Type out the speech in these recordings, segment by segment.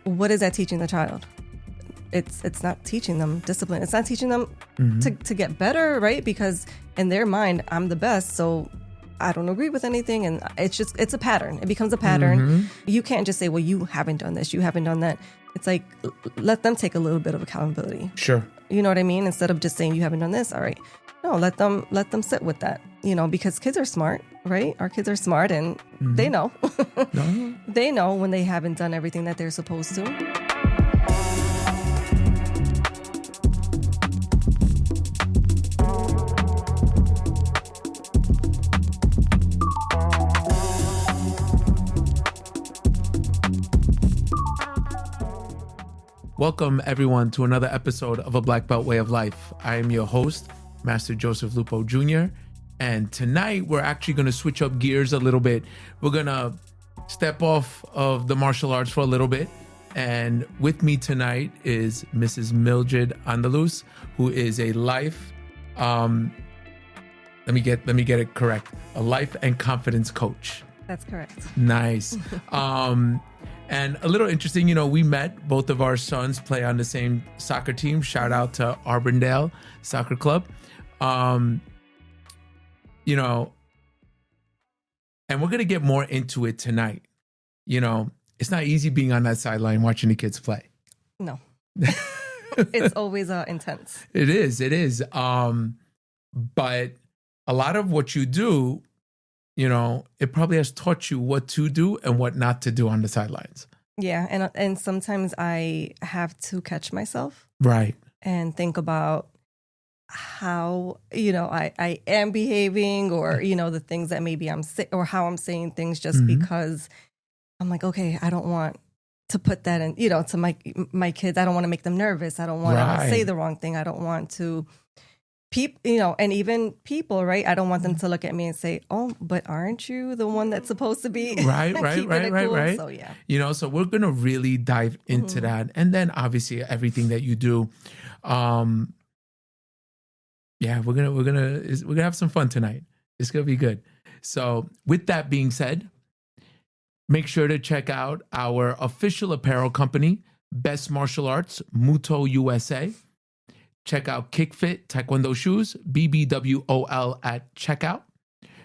what is that teaching the child? It's not teaching them discipline. It's not teaching them to get better, right? Because in their mind, I'm the best, so I don't agree with anything. And it's a pattern. It becomes a pattern. You can't just say, well, you haven't done this, you haven't done that. It's like, let them take a little bit of accountability. Sure. You know what I mean? Instead of just saying you haven't done this, all right. No, let them sit with that, because kids are smart, right? Our kids are smart and they know. They know when they haven't done everything that they're supposed to. Welcome, everyone, to another episode of A Black Belt Way of Life. I am your host, Master Joseph Lupo Jr., and tonight we're actually going to switch up gears a little bit. We're going to step off of the martial arts for a little bit, and with me tonight is Mrs. Mildred Andaluz, who is a life, let me get it correct, a life and confidence coach. That's correct. Nice. And a little interesting, we met, both of our sons play on the same soccer team. Shout out to Arbondale Soccer Club. And we're going to get more into it tonight. It's not easy being on that sideline watching the kids play. No. It's always intense. It is. But a lot of what you do, it probably has taught you what to do and what not to do on the sidelines. Yeah. And sometimes I have to catch myself. Right. And think about how, I am behaving or, the things that maybe or how I'm saying things just because I'm like, okay, I don't want to put that in, to my kids. I don't want to make them nervous. I don't want to say the wrong thing. I don't want to and even people, right? I don't want them to look at me and say, "Oh, but aren't you the one that's supposed to be?" Right. So yeah, so we're gonna really dive into that, and then obviously everything that you do. We're gonna have some fun tonight. It's gonna be good. So with that being said, make sure to check out our official apparel company, Best Martial Arts, Muto USA. Check out KickFit Taekwondo Shoes, BBWOL at checkout.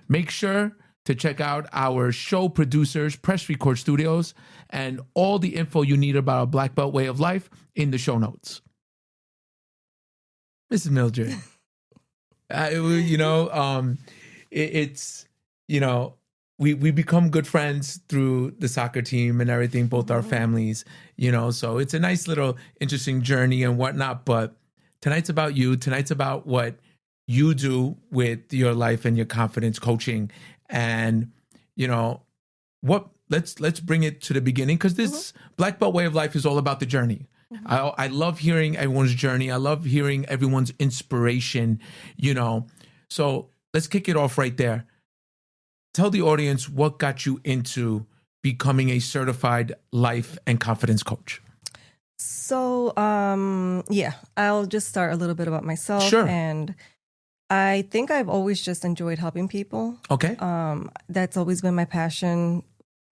Make sure to check out our show producers, Press Record Studios, and all the info you need about a Black Belt Way of Life in the show notes. Mrs. Mildred, we become good friends through the soccer team and everything, both our families, so it's a nice little interesting journey and whatnot, but tonight's about you. Tonight's about what you do with your life and your confidence coaching. And, let's bring it to the beginning, because this Black Belt Way of Life is all about the journey. I love hearing everyone's journey. I love hearing everyone's inspiration, So let's kick it off right there. Tell the audience what got you into becoming a certified life and confidence coach. So, I'll just start a little bit about myself. Sure. And I think I've always just enjoyed helping people. Okay. That's always been my passion,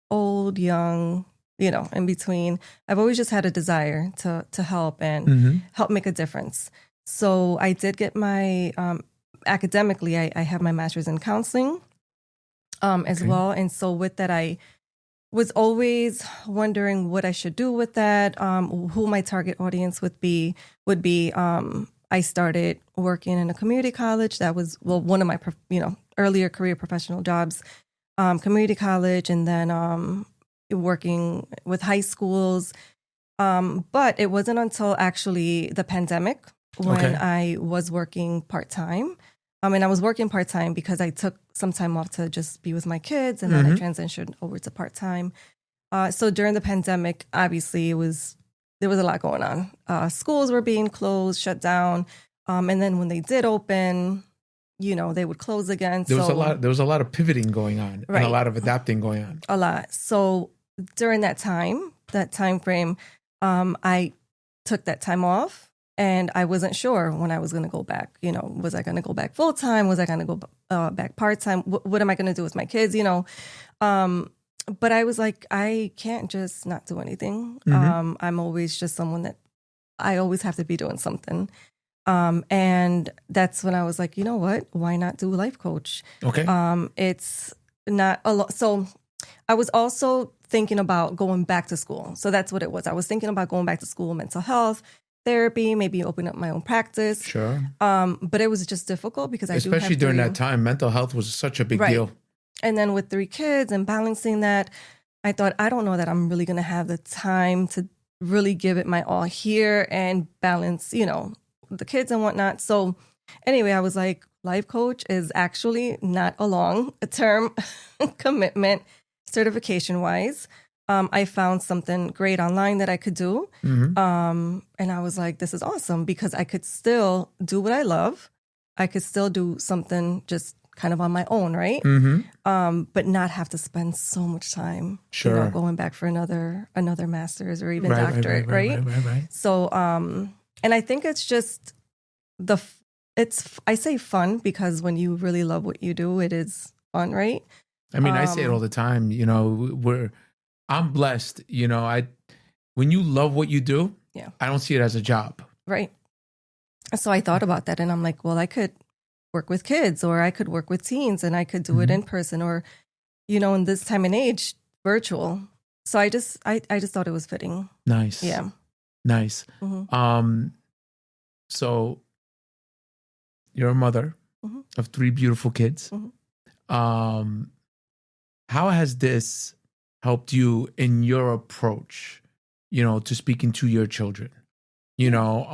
old, young, in between. I've always just had a desire to help and help make a difference. So I did get my, academically, I have my master's in counseling as well. And so with that, I was always wondering what I should do with that, who my target audience would be. I started working in a community college. That was, one of my, earlier career professional jobs, community college, and then working with high schools. But it wasn't until actually the pandemic when I was working part-time. And I was working part-time because I took some time off to just be with my kids, and then I transitioned over to part-time. So during the pandemic, obviously there was a lot going on. Schools were being closed, shut down. And then when they did open, they would close again. There was a lot of pivoting going on, and a lot of adapting going on. A lot. So during that time frame, I took that time off. And I wasn't sure when I was going to go back. Was I going to go back full time? Was I going to go back part time? What am I going to do with my kids? but I was like, I can't just not do anything. I'm always just someone that I always have to be doing something. And that's when I was like, you know what? Why not do a life coach? Okay. It's not a lot. So I was also thinking about going back to school. So that's what it was. I was thinking about going back to school, mental health, therapy, maybe open up my own practice. Sure. But it was just difficult because especially during that time, mental health was such a big deal. And then with 3 kids and balancing that, I thought, I don't know that I'm really going to have the time to really give it my all here and balance, you know, the kids and whatnot. So anyway, I was like, life coach is actually not a long-term commitment certification wise. I found something great online that I could do. And I was like, this is awesome because I could still do what I love. I could still do something just kind of on my own, right? But not have to spend so much time, you know, going back for another master's or even doctorate, right? So, and I think it's just I say fun because when you really love what you do, it is fun, right? I mean, I say it all the time, you know, I'm blessed, you know, when you love what you do, I don't see it as a job. Right. So I thought about that and I'm like, well, I could work with kids or I could work with teens and I could do it in person or, you know, in this time and age, virtual. So I just thought it was fitting. Nice. Yeah. Nice. So you're a mother of 3 beautiful kids. How has this helped you in your approach, you know, to speaking to your children? You know,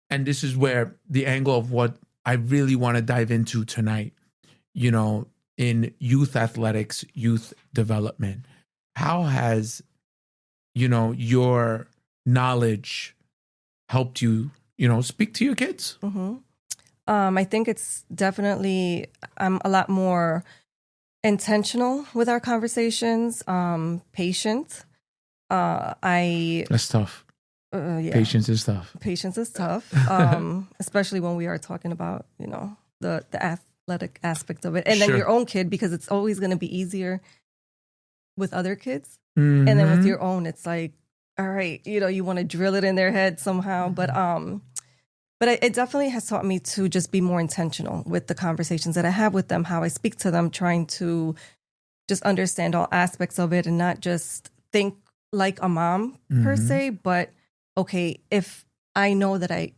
and this is where the angle of what I really want to dive into tonight, you know, in youth athletics, youth development. How has, you know, your knowledge helped you, you know, speak to your kids? I think it's definitely, I'm a lot more intentional with our conversations, patient. That's tough. Patience is tough. Patience is tough, especially when we are talking about, you know, the athletic aspect of it. And then your own kid, because it's always going to be easier with other kids. And then with your own, it's like, all right, you know, you want to drill it in their head somehow. But it definitely has taught me to just be more intentional with the conversations that I have with them, how I speak to them, trying to just understand all aspects of it and not just think like a mom per se, but okay, if I know that I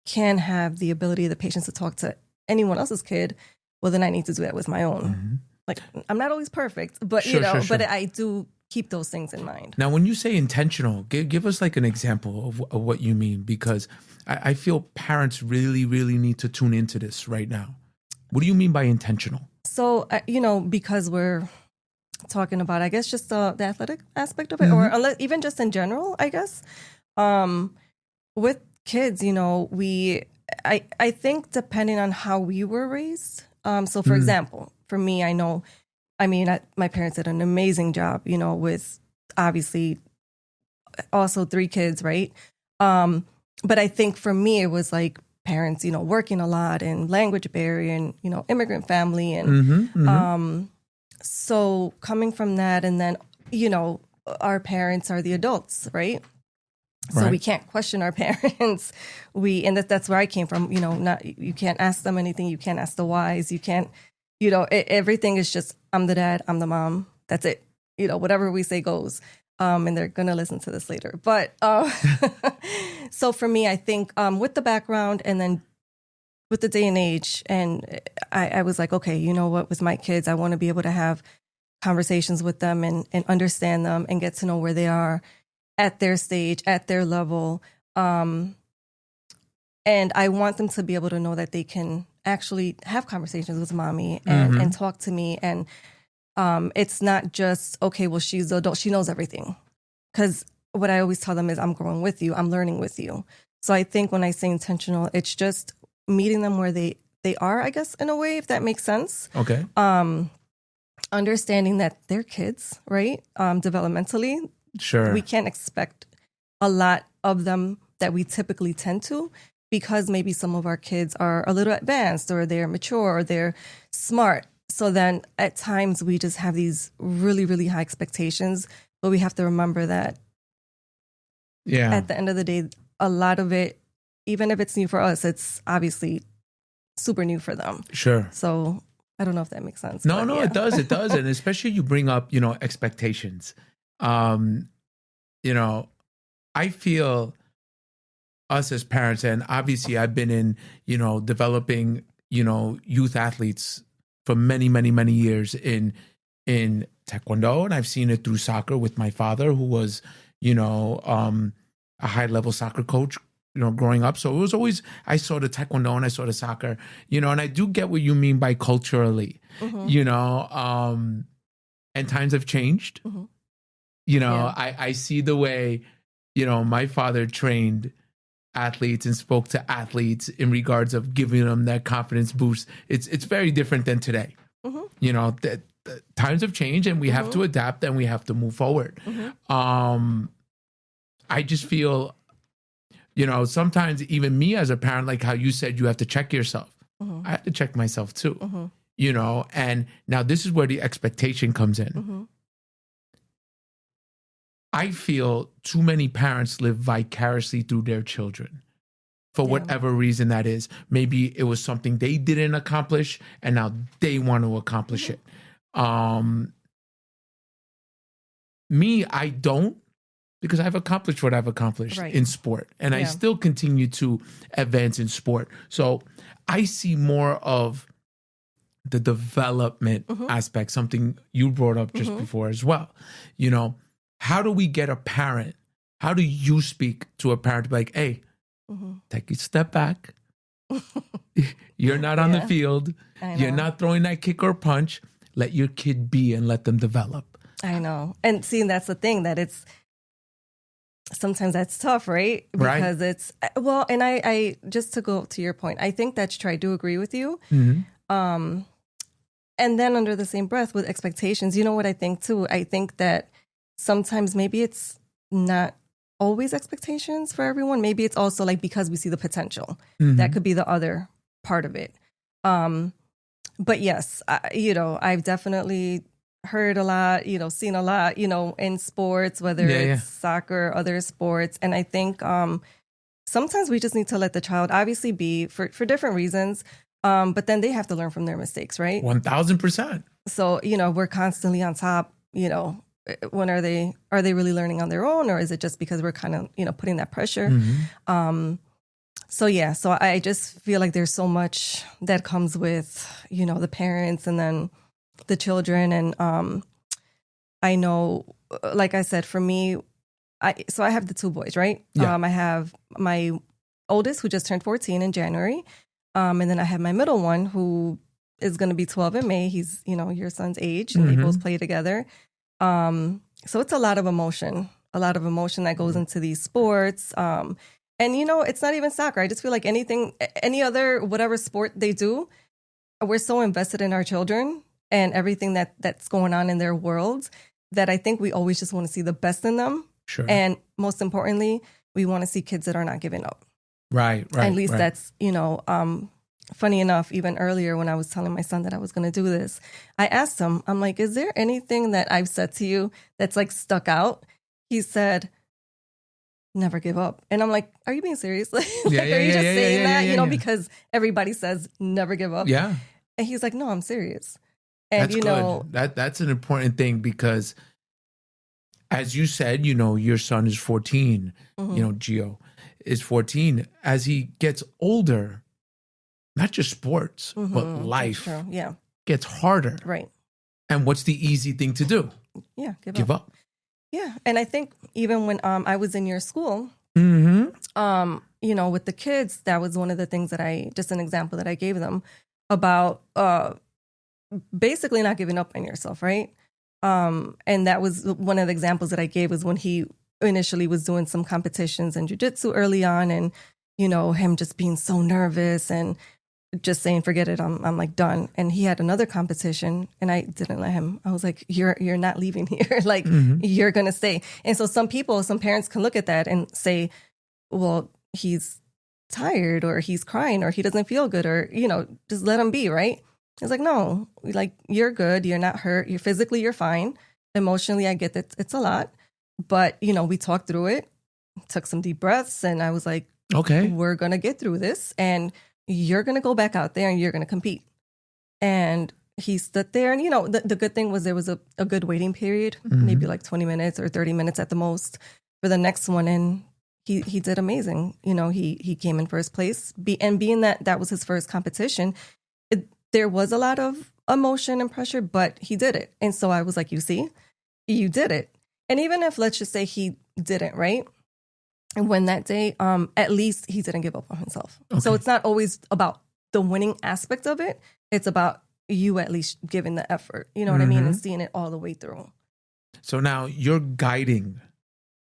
can have the ability, the patience to talk to anyone else's kid, well, then I need to do that with my own. Like, I'm not always perfect, but but I do keep those things in mind. Now, when you say intentional, give us like an example of what you mean, because I feel parents really, really need to tune into this right now. What do you mean by intentional? So, you know, because we're talking about, I guess, just the athletic aspect of it, or unless, even just in general, I guess. With kids, you know, I think depending on how we were raised. So for example, for me, my parents did an amazing job, you know, with obviously also 3 kids, right? But I think for me, it was like parents, you know, working a lot and language barrier and, you know, immigrant family. And so coming from that, and then, you know, our parents are the adults, right? So we can't question our parents. And that's where I came from. You know, you can't ask them anything. You can't ask the whys. You can't, you know, everything is just, I'm the dad, I'm the mom. That's it. You know, whatever we say goes. And they're going to listen to this later. But so for me, I think with the background and then with the day and age, and I was like, okay, you know what, with my kids, I want to be able to have conversations with them and understand them and get to know where they are at their stage, at their level. And I want them to be able to know that they can actually have conversations with mommy and talk to me. And it's not just, okay, well, she's the adult, she knows everything. Because what I always tell them is, I'm growing with you, I'm learning with you. So I think when I say intentional, it's just meeting them where they are, I guess, in a way, if that makes sense. Okay. Understanding that they're kids, right? Developmentally. Sure. We can't expect a lot of them that we typically tend to, because maybe some of our kids are a little advanced or they're mature or they're smart. So then at times we just have these really, really high expectations, but we have to remember that at the end of the day, a lot of it, even if it's new for us, it's obviously super new for them. Sure. So I don't know if that makes sense. No, it does. It does. And especially you bring up, expectations. I feel us as parents, and obviously I've been in, developing, youth athletes for many, many, many years in Taekwondo. And I've seen it through soccer with my father, who was, a high level soccer coach, growing up. So it was always, I saw the Taekwondo and I saw the soccer, and I do get what you mean by culturally, and times have changed. I see the way, my father trained athletes and spoke to athletes in regards of giving them that confidence boost. It's very different than today. The times have changed and we have to adapt and we have to move forward. I just feel, sometimes even me as a parent, like how you said, you have to check yourself. I have to check myself too, and now this is where the expectation comes in. I feel too many parents live vicariously through their children for whatever reason that is. Maybe it was something they didn't accomplish and now they want to accomplish it. Me, I don't, because I've accomplished what I've accomplished in sport. And I still continue to advance in sport. So I see more of the development aspect, something you brought up just before as well. How do we get a parent? How do you speak to a parent to be like, hey, take a step back. You're not on the field. You're not throwing that kick or punch. Let your kid be and let them develop. I know. And see, that's the thing, that it's, sometimes that's tough, right? Because it's, well, and I just to go to your point, I think that's true. I do agree with you. And then under the same breath with expectations, you know what I think too? I think that sometimes maybe it's not always expectations for everyone. Maybe it's also like because we see the potential. That could be the other part of it. But yes, I've definitely heard a lot, seen a lot, in sports, whether it's soccer, other sports. And I think sometimes we just need to let the child obviously be for different reasons. But then they have to learn from their mistakes, right? 1000%. So, we're constantly on top, when are they really learning on their own, or is it just because we're kind of, putting that pressure? So I just feel like there's so much that comes with, the parents and then the children. And I know, like I said, for me, I have the two boys, right? I have my oldest who just turned 14 in January. And then I have my middle one who is going to be 12 in May. He's, your son's age, and they both play together. So it's a lot of emotion that goes into these sports. And, it's not even soccer. I just feel like any other, whatever sport they do, we're so invested in our children and everything that's going on in their world that I think we always just want to see the best in them. Sure. And most importantly, we want to see kids that are not giving up. Right. At least that's, funny enough, even earlier when I was telling my son that I was going to do this, I asked him, I'm like, is there anything that I've said to you that's like stuck out? He said, never give up. And I'm like, are you being serious? Are you just saying that, because everybody says never give up? Yeah. And he's like, no, I'm serious. And that's good. That's an important thing because as you said, your son is 14, Gio is 14. As he gets older, not just sports, but life gets harder. Right. And what's the easy thing to do? Yeah. Give up. Yeah. And I think even when I was in your school, with the kids, that was one of the things that just an example that I gave them about basically not giving up on yourself, right? And that was one of the examples that I gave was when he initially was doing some competitions in jiu-jitsu early on, and, him just being so nervous and just saying, forget it, I'm like done. And he had another competition and I didn't let him. I was like, you're not leaving here. Like, you're going to stay. And so some parents can look at that and say, well, he's tired or he's crying or he doesn't feel good or, just let him be, right? It's like, no, like, you're good. You're not hurt. You're physically, you're fine. Emotionally, I get that it's a lot. But, we talked through it, took some deep breaths, and I was like, okay, we're going to get through this, and you're going to go back out there and you're going to compete. And he stood there, and, the good thing was there was a good waiting period, maybe like 20 minutes or 30 minutes at the most for the next one. And he did amazing. He came in first place. Being that was his first competition, there was a lot of emotion and pressure, but he did it. And so I was like, you see, you did it. And even if, let's just say he didn't, right? And when that day, at least he didn't give up on himself. Okay. So it's not always about the winning aspect of it. It's about you at least giving the effort. You know what I mean? And seeing it all the way through. So now you're guiding.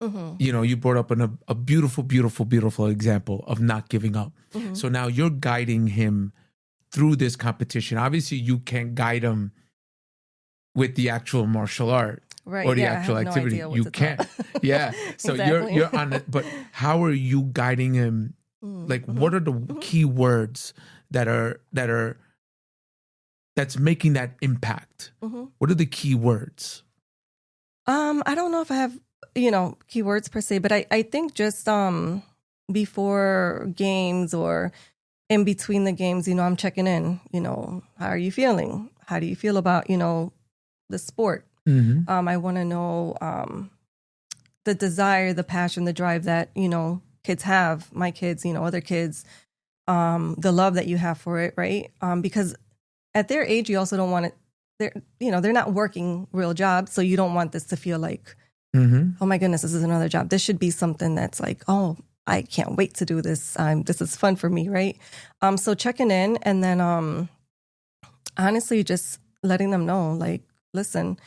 You brought up a beautiful, beautiful, beautiful example of not giving up. So now you're guiding him through this competition. Obviously, you can't guide him with the actual martial art. Right, or the actual activity. You can't. Yeah. So exactly. you're on it. But how are you guiding him? Like, what are the key words that's making that impact? What are the key words? I don't know if I have, keywords per se, but I think just before games or in between the games, I'm checking in, how are you feeling? How do you feel about, the sport? I want to know the desire, the passion, the drive that, kids have, my kids, other kids, the love that you have for it, right? Because at their age, you also don't want it, they're not working real jobs, so you don't want this to feel like, oh my goodness, this is another job. This should be something that's like, oh, I can't wait to do this. This is fun for me, right? So checking in, and then honestly, just letting them know, like, listen,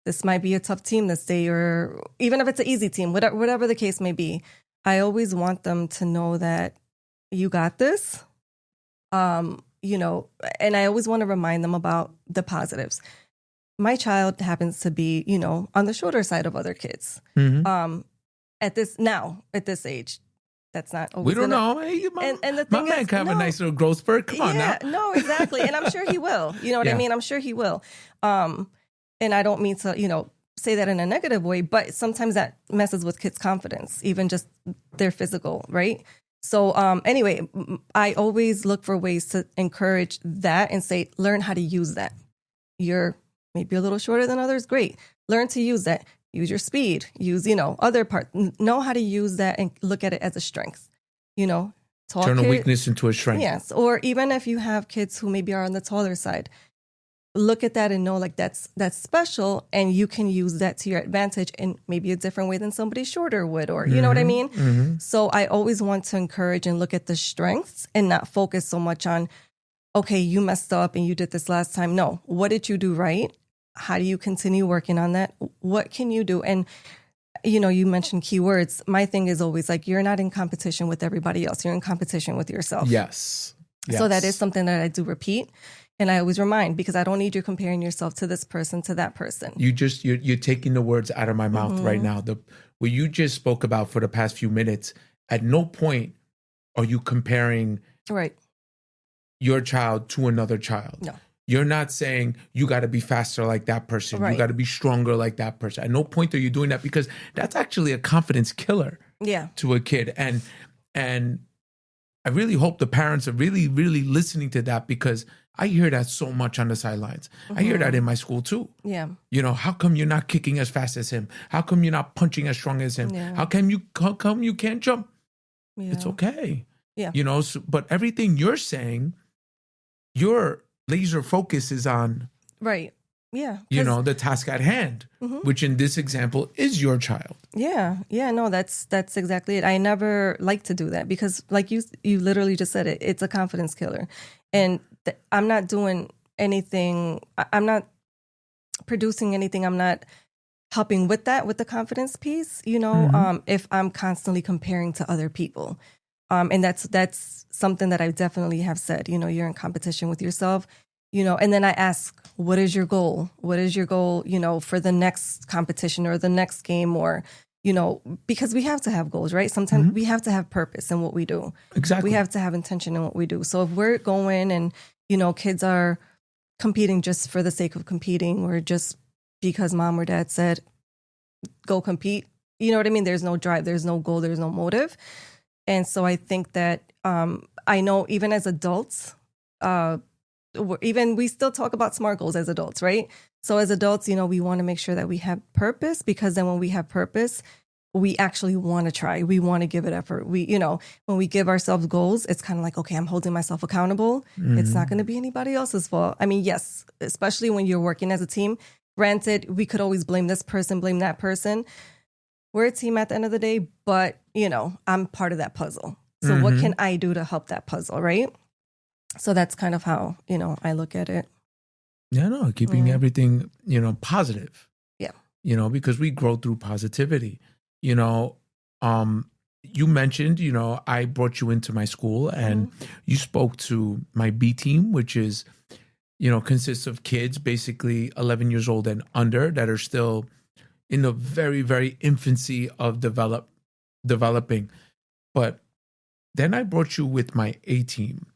this might be a tough team this day, or even if it's an easy team, whatever the case may be. I always want them to know that you got this, and I always want to remind them about the positives. My child happens to be, on the shorter side of other kids. At this age, that's not always. We don't know. Hey, and the thing my man can have a nice little growth spurt. Come on now. No, exactly. And I'm sure he will. You know what I mean? I'm sure he will. And I don't mean to, say that in a negative way, but sometimes that messes with kids' confidence, even just their physical, right? So anyway, I always look for ways to encourage that and say, learn how to use that. You're maybe a little shorter than others. Great. Learn to use that. Use your speed. Use, other parts. Know how to use that and look at it as a strength. Turn a weakness into a strength. Yes. Or even if you have kids who maybe are on the taller side, look at that and know, like, that's special, and you can use that to your advantage in maybe a different way than somebody shorter would, or you know what I mean? So I always want to encourage and look at the strengths and not focus so much on, okay, you messed up and you did this last time. No, what did you do right? How do you continue working on that? What can you do? And you mentioned keywords. My thing is always like, you're not in competition with everybody else. You're in competition with yourself. Yes. So that is something that I do repeat. And I always remind, because I don't need you comparing yourself to this person, to that person. You're taking the words out of my mouth right now. What you just spoke about for the past few minutes, at no point are you comparing your child to another child. No. You're not saying you got to be faster like that person. Right. You got to be stronger like that person. At no point are you doing that, because that's actually a confidence killer to a kid. And I really hope the parents are really, really listening to that, because I hear that so much on the sidelines. I hear that in my school too. Yeah. How come you're not kicking as fast as him? How come you're not punching as strong as him? Yeah. How come you can't jump? Yeah. It's okay. Yeah. But everything you're saying, your laser focus is on, right. Yeah. The task at hand, which in this example is your child. Yeah. Yeah. No, that's exactly it. I never like to do that, because like you literally just said it, it's a confidence killer. And I'm not doing anything. I'm not producing anything. I'm not helping with that, with the confidence piece, if I'm constantly comparing to other people. And that's something that I definitely have said, you're in competition with yourself. And then I ask, what is your goal? What is your goal, for the next competition or the next game, or, because we have to have goals, right? Sometimes we have to have purpose in what we do. Exactly. We have to have intention in what we do. So if we're going and, kids are competing just for the sake of competing or just because mom or dad said, go compete. You know what I mean? There's no drive, there's no goal, there's no motive. And so I think that I know even as adults, even we still talk about SMART goals as adults, right? So as adults, you know, we want to make sure that we have purpose, because then when we have purpose, we actually want to try. We want to give it effort. We, you know, when we give ourselves goals, it's kind of like, okay, I'm holding myself accountable. It's not going to be anybody else's fault. I mean, yes, especially when you're working as a team. Granted, we could always blame this person, blame that person. We're a team at the end of the day, but, you know, I'm part of that puzzle. So what can I do to help that puzzle, right? So that's kind of how, you know, I look at it. Yeah, no, keeping everything, you know, positive. Yeah. You know, because we grow through positivity. You know, you mentioned, you know, I brought you into my school and you spoke to my B team, which is, you know, consists of kids basically 11 years old and under that are still in the very, very infancy of developing. But then I brought you with my A team,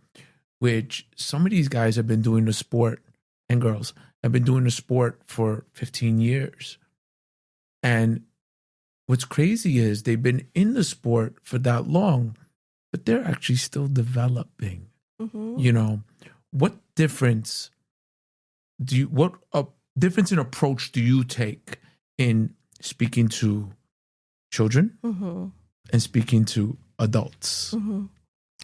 which some of these guys have been doing the sport, and girls have been doing the sport for 15 years. And what's crazy is they've been in the sport for that long, but they're actually still developing. You know, what difference difference in approach do you take in speaking to children and speaking to adults?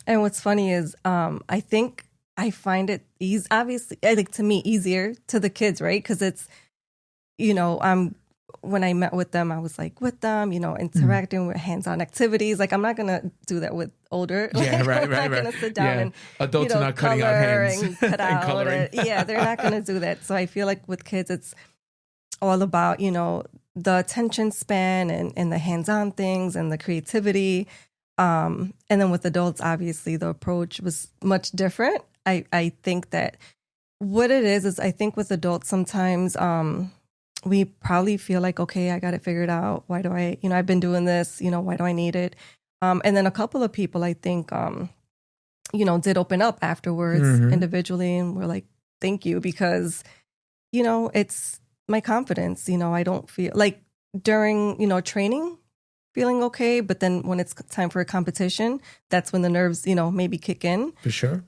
And what's funny is, I think I find it obviously, I think to me, easier to the kids, right? Because it's, you know, when I met with them, I was like with them, you know, interacting with hands-on activities. Like, I'm not going to do that with older. Yeah, like, right. I'm not going to sit down and, adults you know, are not cutting out hands and cut out. coloring. Yeah, they're not going to do that. So I feel like with kids, it's all about, you know, the attention span and the hands-on things and the creativity. And then with adults, obviously, the approach was much different. I think that what it is I think with adults sometimes we probably feel like, okay, I got it figured out. Why do I, you know, I've been doing this, you know, why do I need it? And then a couple of people, I think, you know, did open up afterwards individually and were like, thank you, because, you know, it's my confidence. You know, I don't feel like during, you know, training, feeling okay. But then when it's time for a competition, that's when the nerves, you know, maybe kick in. For sure.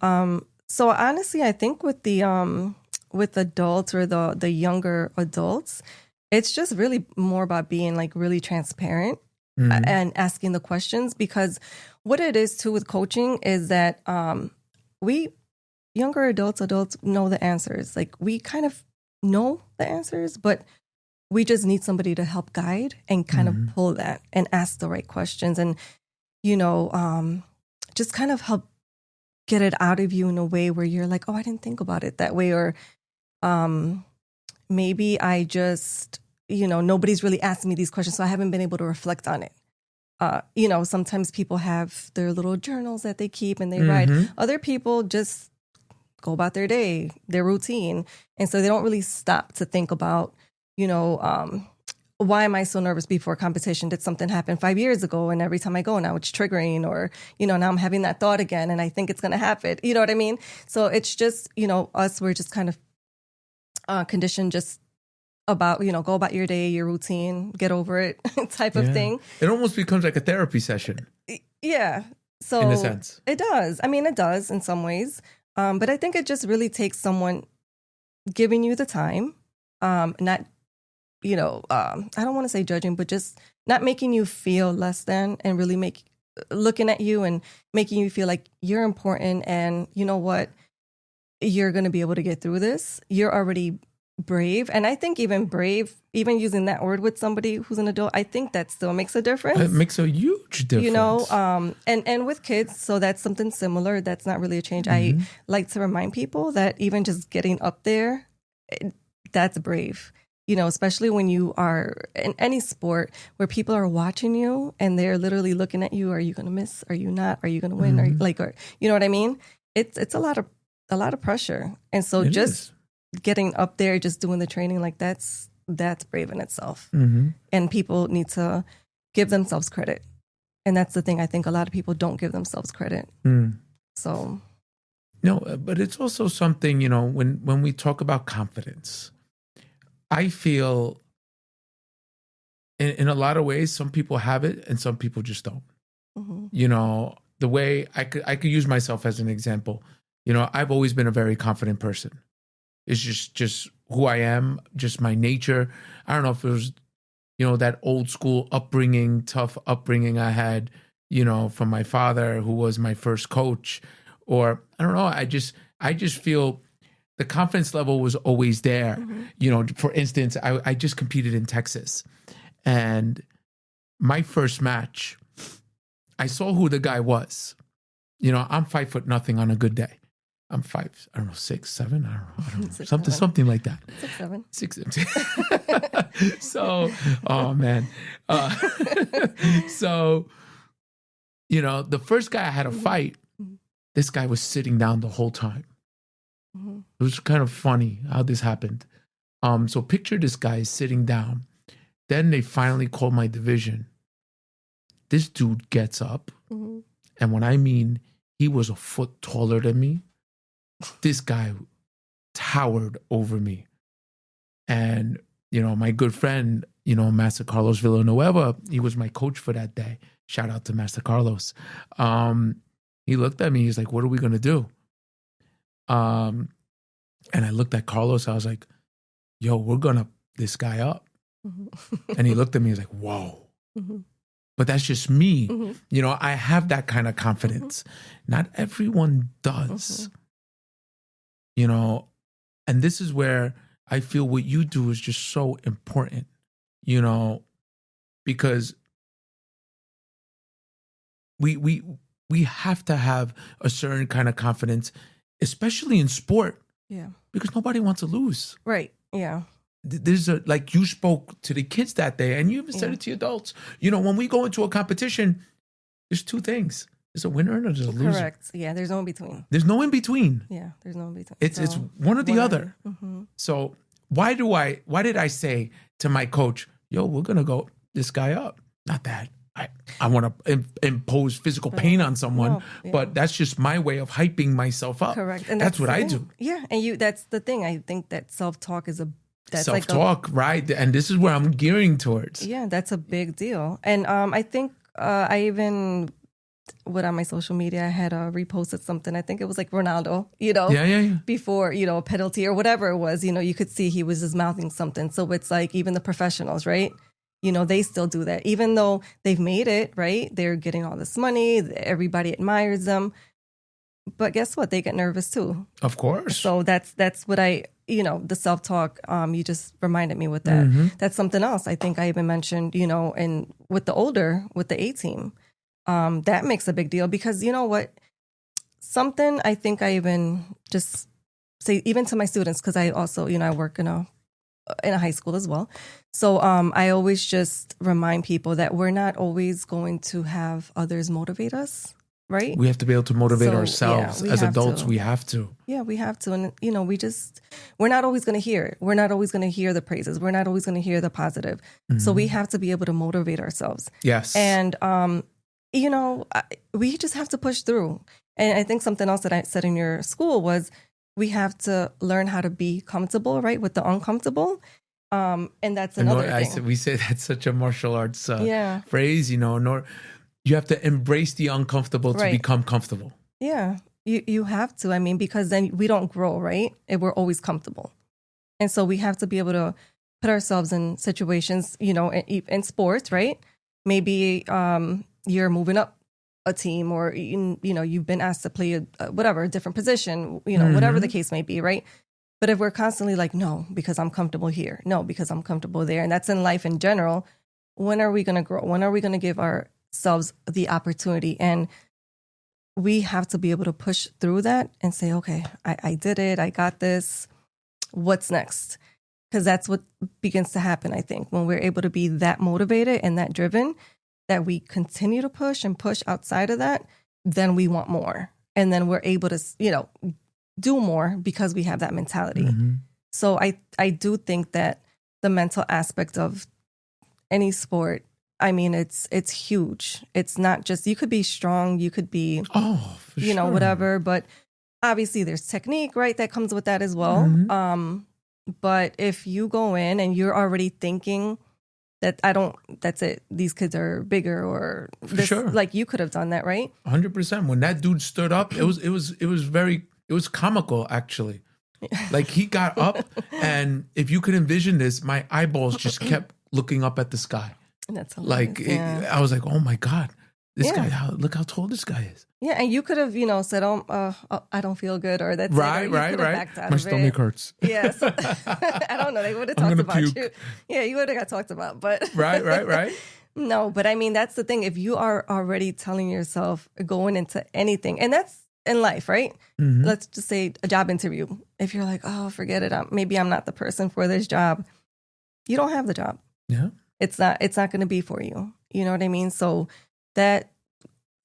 So honestly, I think with the with adults or the younger adults, it's just really more about being like really transparent and asking the questions, because what it is too with coaching is that we younger adults know the answers. Like, we kind of know the answers, but we just need somebody to help guide and kind of pull that and ask the right questions and, you know, just kind of help get it out of you in a way where you're like, oh, I didn't think about it that way. Or maybe I just, you know, nobody's really asked me these questions, so I haven't been able to reflect on it. You know, sometimes people have their little journals that they keep and they write. Other people just go about their day, their routine. And so they don't really stop to think about, you know, why am I so nervous before competition? Did something happen 5 years ago? And every time I go now it's triggering, or, you know, now I'm having that thought again and I think it's going to happen. You know what I mean? So it's just, you know, we're just kind of conditioned just about, you know, go about your day, your routine, get over it type of thing. It almost becomes like a therapy session. Yeah. So in a sense, it does. I mean, it does in some ways. But I think it just really takes someone giving you the time, not, you know, I don't want to say judging, but just not making you feel less than, and really looking at you and making you feel like you're important. And you know what? You're going to be able to get through this. You're already brave. And I think even using that word with somebody who's an adult, I think that still makes a difference. It makes a huge difference. You know, and with kids, so that's something similar. That's not really a change. I like to remind people that even just getting up there, that's brave. You know, especially when you are in any sport where people are watching you and they're literally looking at you. Are you going to miss? Are you not? Are you going to win? Or you know what I mean? It's a lot of pressure. And so getting up there, just doing the training, like that's brave in itself. And people need to give themselves credit. And that's the thing. I think a lot of people don't give themselves credit. So. No, but it's also something, when we talk about confidence, I feel in a lot of ways, some people have it and some people just don't. Mm-hmm. The way I could use myself as an example. I've always been a very confident person. It's just who I am, just my nature. I don't know if it was, that old school upbringing, tough upbringing I had, from my father, who was my first coach, or I don't know. I just feel the confidence level was always there. Mm-hmm. For instance, I just competed in Texas, and my first match, I saw who the guy was. I'm 5'0" on a good day. I'm 5, I don't know, 6, 7, I don't know, 6, something like that. 6, 7. 6. So, oh man. So, the first guy I had a fight, this guy was sitting down the whole time. Mm-hmm. It was kind of funny how this happened. So picture this guy sitting down. Then they finally called my division. This dude gets up. Mm-hmm. And when I mean he was a foot taller than me, this guy towered over me. And, my good friend, Master Carlos Villanueva, he was my coach for that day. Shout out to Master Carlos. He looked at me. He's like, what are we going to do? And I looked at Carlos. I was like, yo, we're going to this guy up. Mm-hmm. And he looked at me. He's like, whoa. Mm-hmm. But that's just me. Mm-hmm. I have that kind of confidence. Mm-hmm. Not everyone does. Mm-hmm. And this is where I feel what you do is just so important, because we have to have a certain kind of confidence, especially in sport. Yeah. Because nobody wants to lose. Right. Yeah. There's like you spoke to the kids that day, and you even said it to adults. When we go into a competition, there's two things. There's a winner and there's a loser. Correct. Yeah, there's no in between. There's no in between. Yeah, there's no in between. It's one or the other. Mm-hmm. So why did I say to my coach, yo, we're going to go this guy up? Not that I want to impose physical pain on someone, but that's just my way of hyping myself up. Correct. And that's what I do. Yeah, and that's the thing. I think that self-talk is self-talk, right? And this is where I'm gearing towards. Yeah, that's a big deal. And I think I even on my social media, I had reposted something. I think it was like Ronaldo, before, a penalty or whatever it was, you could see he was just mouthing something. So it's like even the professionals, right? They still do that. Even though they've made it, right? They're getting all this money. Everybody admires them. But guess what? They get nervous too. Of course. So that's what the self-talk, you just reminded me with that. Mm-hmm. That's something else. I think I even mentioned, and with the A team, that makes a big deal because you know what? Something I think I even just say, even to my students, because I also, I work in a high school as well. So I always just remind people that we're not always going to have others motivate us. Right. We have to be able to motivate ourselves as adults. We have to. Yeah, we have to. And, we're not always going to hear it. We're not always going to hear the praises. We're not always going to hear the positive. Mm-hmm. So we have to be able to motivate ourselves. Yes. And, we just have to push through. And I think something else that I said in your school was we have to learn how to be comfortable, right, with the uncomfortable. And that's another thing. We say that's such a martial arts phrase, you have to embrace the uncomfortable to become comfortable. Yeah, you have to. I mean, because then we don't grow, right? And we're always comfortable. And so we have to be able to put ourselves in situations, in sports, right? Maybe you're moving up a team or, you've been asked to play a different position, mm-hmm. whatever the case may be, right? But if we're constantly like, no, because I'm comfortable here. No, because I'm comfortable there. And that's in life in general. When are we going to grow? When are we going to give ourselves the opportunity? And we have to be able to push through that and say, okay, I did it. I got this. What's next? Because that's what begins to happen, I think, when we're able to be that motivated and that driven, that we continue to push and push outside of that, then we want more. And then we're able to, do more because we have that mentality. Mm-hmm. So I do think that the mental aspect of any sport, I mean, it's huge. It's not just, you could be strong, you could be, for sure. Whatever, but obviously there's technique, right? That comes with that as well. But if you go in and you're already thinking that that's it, these kids are bigger or this, sure. like you could have done that, right? 100%. When that dude stood up, it was comical actually. Like he got up and if you could envision this, my eyeballs just kept looking up at the sky. That's hilarious. Like I was like, oh my God, this guy, look how tall this guy is. Yeah, and you could have, said, I don't feel good, or that's right. My stomach hurts. Yeah, so, I don't know. They would have talked about puke. You. Yeah, you would have got talked about, but right. No, but I mean, that's the thing. If you are already telling yourself going into anything, and that's in life, right? Let's just say a job interview. If you're like, oh, forget it, maybe I'm not the person for this job, you don't have the job. Yeah, it's not going to be for you. You know what I mean? So that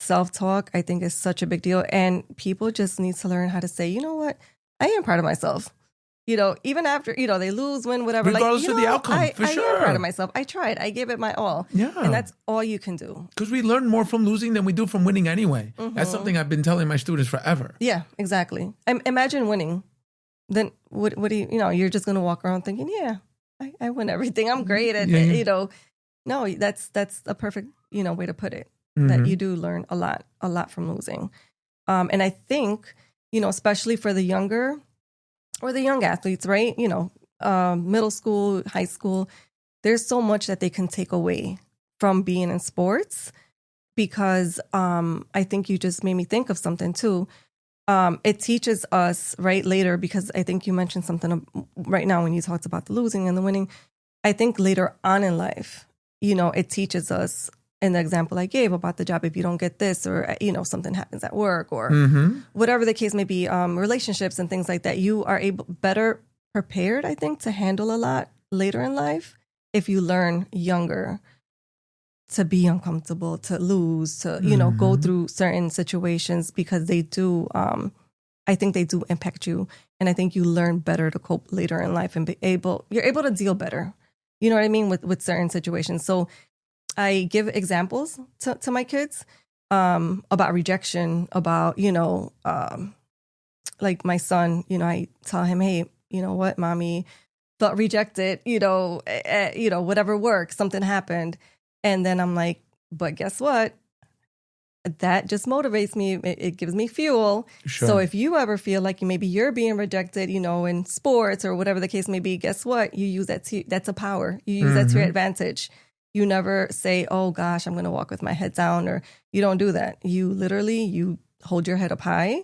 self-talk, I think, is such a big deal. And people just need to learn how to say, you know what? I am proud of myself. Even after, they lose, win, whatever. Regardless of the outcome, for sure. I am proud of myself. I tried. I gave it my all. Yeah. And that's all you can do. Because we learn more from losing than we do from winning anyway. That's something I've been telling my students forever. Yeah, exactly. Imagine winning. Then what do you're just going to walk around thinking, yeah, I win everything. I'm great at it. No, that's a perfect, way to put it. That you do learn a lot from losing. And I think, especially for the younger or the young athletes, right? Middle school, high school, there's so much that they can take away from being in sports because I think you just made me think of something too. It teaches us right later, because I think you mentioned something right now when you talked about the losing and the winning. I think later on in life, it teaches us, in the example I gave about the job, if you don't get this or, something happens at work or whatever the case may be, relationships and things like that, you are better prepared, I think, to handle a lot later in life if you learn younger to be uncomfortable, to lose, to, go through certain situations, because they do, I think they do impact you. And I think you learn better to cope later in life and you're able to deal better, you know what I mean, with certain situations. So I give examples to my kids about rejection, about, like my son, I tell him, hey, you know what, mommy felt rejected, whatever work, something happened. And then I'm like, but guess what? That just motivates me. It gives me fuel. Sure. So if you ever feel like maybe you're being rejected, in sports or whatever the case may be, guess what? You use that that's a power. You use that to your advantage. You never say, oh gosh, I'm going to walk with my head down, or you don't do that. You literally, you hold your head up high,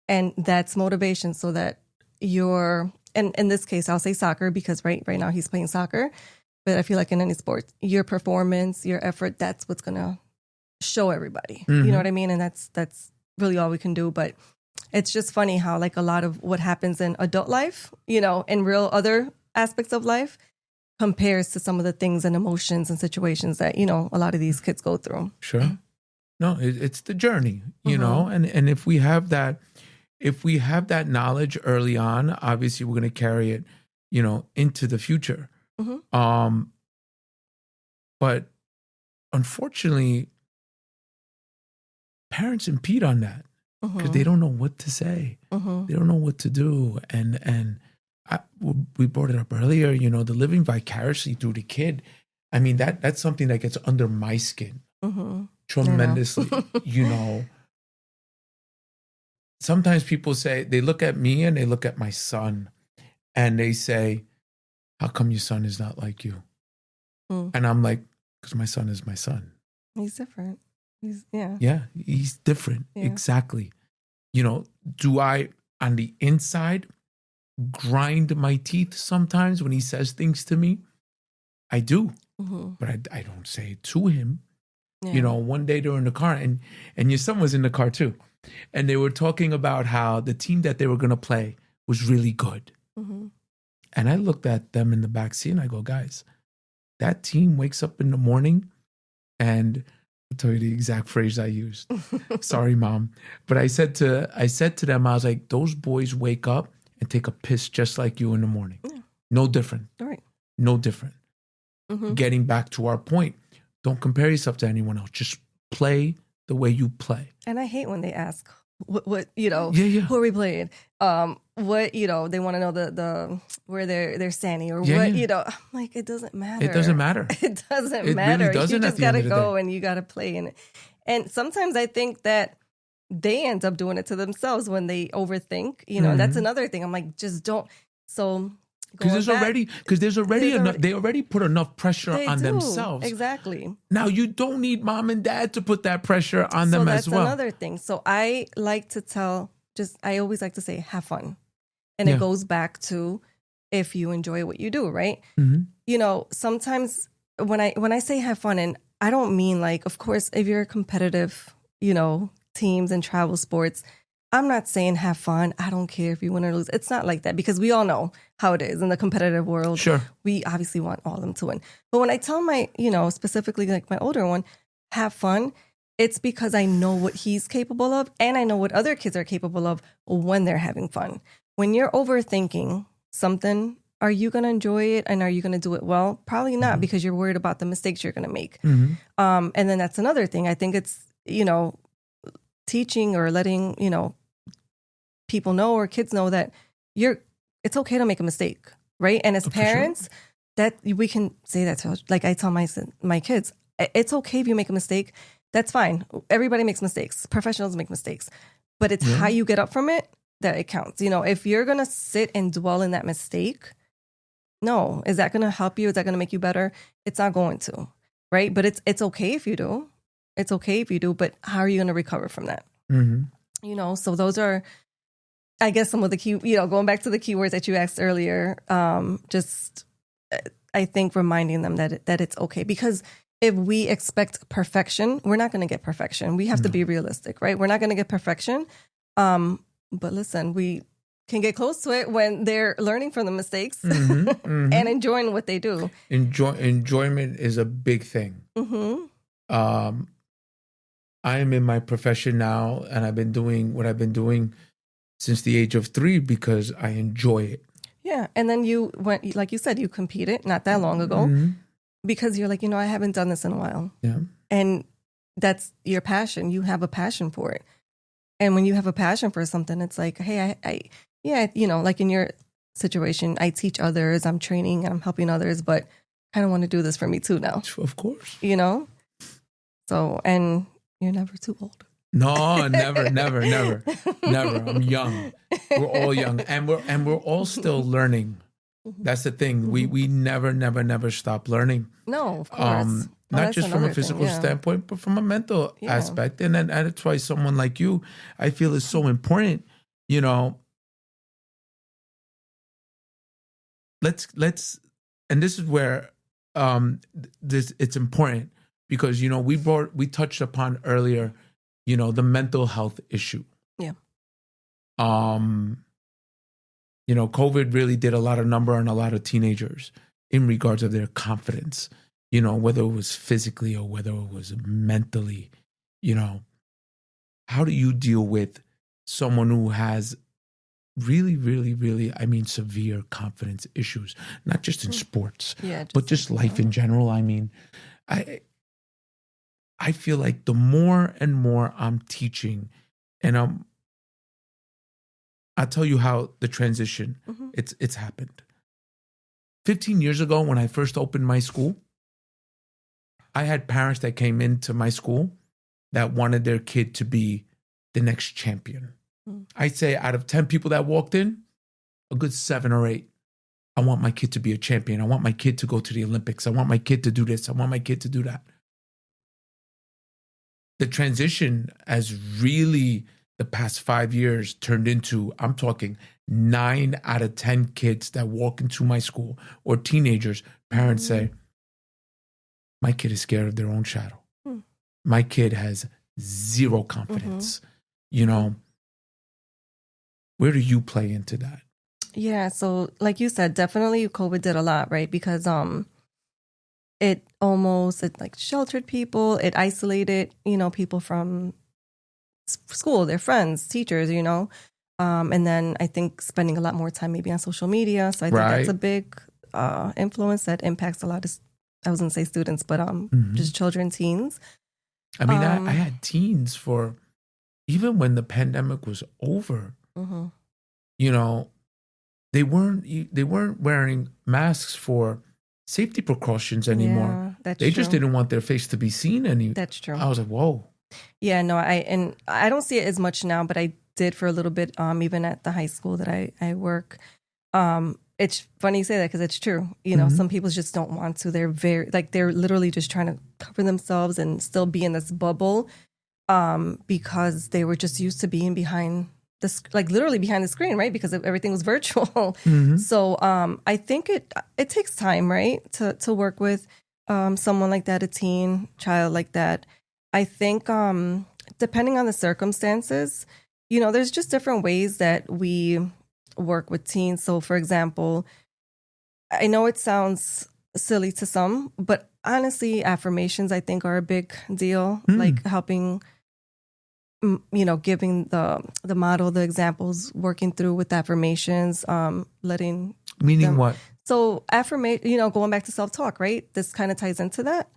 and that's motivation, so that and in this case, I'll say soccer, because right now he's playing soccer, but I feel like in any sport, your performance, your effort, that's what's going to show everybody. You know what I mean? And that's really all we can do. But it's just funny how like a lot of what happens in adult life, in real other aspects of life, compares to some of the things and emotions and situations that, a lot of these kids go through. Sure. No, it's the journey, know, and if we have that knowledge early on, obviously we're going to carry it, into the future. But unfortunately, parents impede on that because they don't know what to say. They don't know what to do. And we brought it up earlier, the living vicariously through the kid. I mean, that's something that gets under my skin tremendously, Sometimes people say, they look at me and they look at my son and they say, how come your son is not like you? And I'm like, because my son is my son. He's different. Yeah, he's different. Yeah. Exactly. Do I, on the inside, grind my teeth sometimes when he says things to me? I do, but I don't say it to him. Yeah. One day they were in the car, and your son was in the car too, and they were talking about how the team that they were going to play was really good. And I looked at them in the back seat and I go, guys, that team wakes up in the morning, and I'll tell you the exact phrase I used. Sorry, Mom. But I said to them, I was like, those boys wake up and take a piss just like you in the morning. Yeah. No different. All right. No different. Getting back to our point, don't compare yourself to anyone else. Just play the way you play. And I hate when they ask, what you know, who are we playing? What, you know, they want to know the where they're standing or what, you know. I'm like, it doesn't matter. It doesn't matter. It doesn't it matter. Really doesn't. You just gotta go and you gotta play. And sometimes I think that they end up doing it to themselves when they overthink, you know. And that's another thing. I'm like, just don't. So because there's already enough. They already put enough pressure on themselves. Exactly. Now you don't need mom and dad to put that pressure on them as well. That's another thing. So I like to I always like to say, have fun. And it goes back to if you enjoy what you do, right? Mm-hmm. You know, sometimes when I say have fun, and I don't mean like, of course, if you're competitive, you know, teams and travel sports, I'm not saying have fun. I don't care if you win or lose. It's not like that, because we all know how it is in the competitive world. Sure. We obviously want all of them to win. But when I tell my, you know, specifically like my older one, have fun, it's because I know what he's capable of, and I know what other kids are capable of when they're having fun. When you're overthinking something, are you going to enjoy it and are you going to do it well? Probably not, because you're worried about the mistakes you're going to make. Mm-hmm. And then that's another thing. I think it's, you know, teaching or letting, you know, people know or kids know that it's okay to make a mistake, right? And as parents, that we can say that to, like I tell my kids, it's okay if you make a mistake. That's fine. Everybody makes mistakes. Professionals make mistakes. But it's how you get up from it that it counts. You know, if you're going to sit and dwell in that mistake, no. Is that going to help you? Is that going to make you better? It's not going to, right? But it's okay if you do. It's okay if you do, but how are you going to recover from that? Mm-hmm. You know, so those are, I guess, some of the key, you know, going back to the keywords that you asked earlier, just, I think reminding them that it's okay, because if we expect perfection, we're not going to get perfection. We have to be realistic, right? We're not going to get perfection. But listen, we can get close to it when they're learning from the mistakes and enjoying what they do. Enjoyment is a big thing. Mm-hmm. I am in my profession now, and I've been doing what I've been doing since the age of 3 because I enjoy it. Yeah. And then you went, like you said, you competed not that long ago because you're like, you know, I haven't done this in a while. Yeah. And that's your passion. You have a passion for it. And when you have a passion for something, it's like, hey, I you know, like in your situation, I teach others, I'm training and I'm helping others, but I kind of want to do this for me too now. Of course. You know? So, and you're never too old. No, never. I'm young. We're all young, and we're all still learning. That's the thing. We never stop learning. No, of course. Not just from a physical standpoint, but from a mental aspect. And that's why someone like you, I feel, is so important. You know, let's, and this is where it's important, because, you know, we touched upon earlier, you know, the mental health issue. Yeah. You know, COVID really did a lot of number on a lot of teenagers in regards of their confidence, you know, whether it was physically or whether it was mentally. You know, how do you deal with someone who has really, I mean, severe confidence issues, not just in sports, but just life in general? I mean, I feel like the more and more I'm teaching, and I'll tell you how the transition, it's happened. 15 years ago, when I first opened my school, I had parents that came into my school that wanted their kid to be the next champion. I'd say out of 10 people that walked in, a good 7 or 8, I want my kid to be a champion. I want my kid to go to the Olympics. I want my kid to do this. I want my kid to do that. The transition has really, the past 5 years, turned into, I'm talking 9 out of 10 kids that walk into my school, or teenagers, parents say, my kid is scared of their own shadow. My kid has zero confidence. You know, where do you play into that? Yeah, so like you said, definitely COVID did a lot, right? Because it like sheltered people, it isolated, you know, people from school, their friends, teachers, you know. And then I think spending a lot more time maybe on social media. So I think that's a big influence that impacts a lot of, I was going to say students, but just children, teens. I mean, I had teens for even when the pandemic was over, you know, they weren't wearing masks for safety precautions anymore. Yeah, that's they true. just didn't want their face to be seen anymore. That's true. I was like, whoa. Yeah, no, I don't see it as much now, but I did for a little bit, even at the high school that I work. It's funny you say that because it's true. You know, some people just don't want to. They're they're literally just trying to cover themselves and still be in this bubble, because they were just used to being behind literally behind the screen, right? Because everything was virtual. So I think it takes time, right, to work with someone like that, a teen child like that. I think depending on the circumstances, you know, there's just different ways that we work with teens. So, for example, I know it sounds silly to some, but honestly, affirmations I think are a big deal. Like helping, you know, giving the model, the examples, working through with affirmations, letting Meaning them, what? So affirmation, you know, going back to self-talk, right? This kind of ties into that.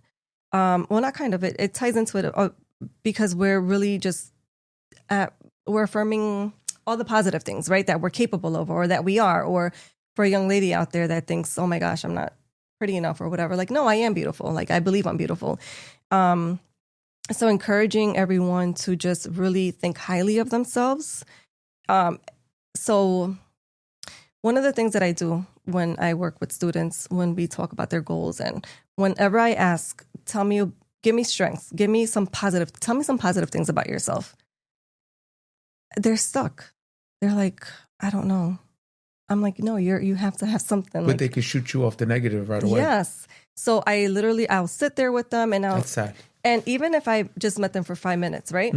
Well, not kind of, it ties into it because we're really just we're affirming all the positive things, right, that we're capable of, or that we are. Or for a young lady out there that thinks, oh my gosh, I'm not pretty enough or whatever, like, no, I am beautiful. Like, I believe I'm beautiful. So encouraging everyone to just really think highly of themselves. So one of the things that I do when I work with students, when we talk about their goals, and whenever I ask, give me strengths, tell me some positive things about yourself, they're stuck. They're like, I don't know. I'm like, no, you have to have something. But they can shoot you off the negative right away. Yes. So I'll sit there with them, and That's sad. And even if I just met them for 5 minutes, right?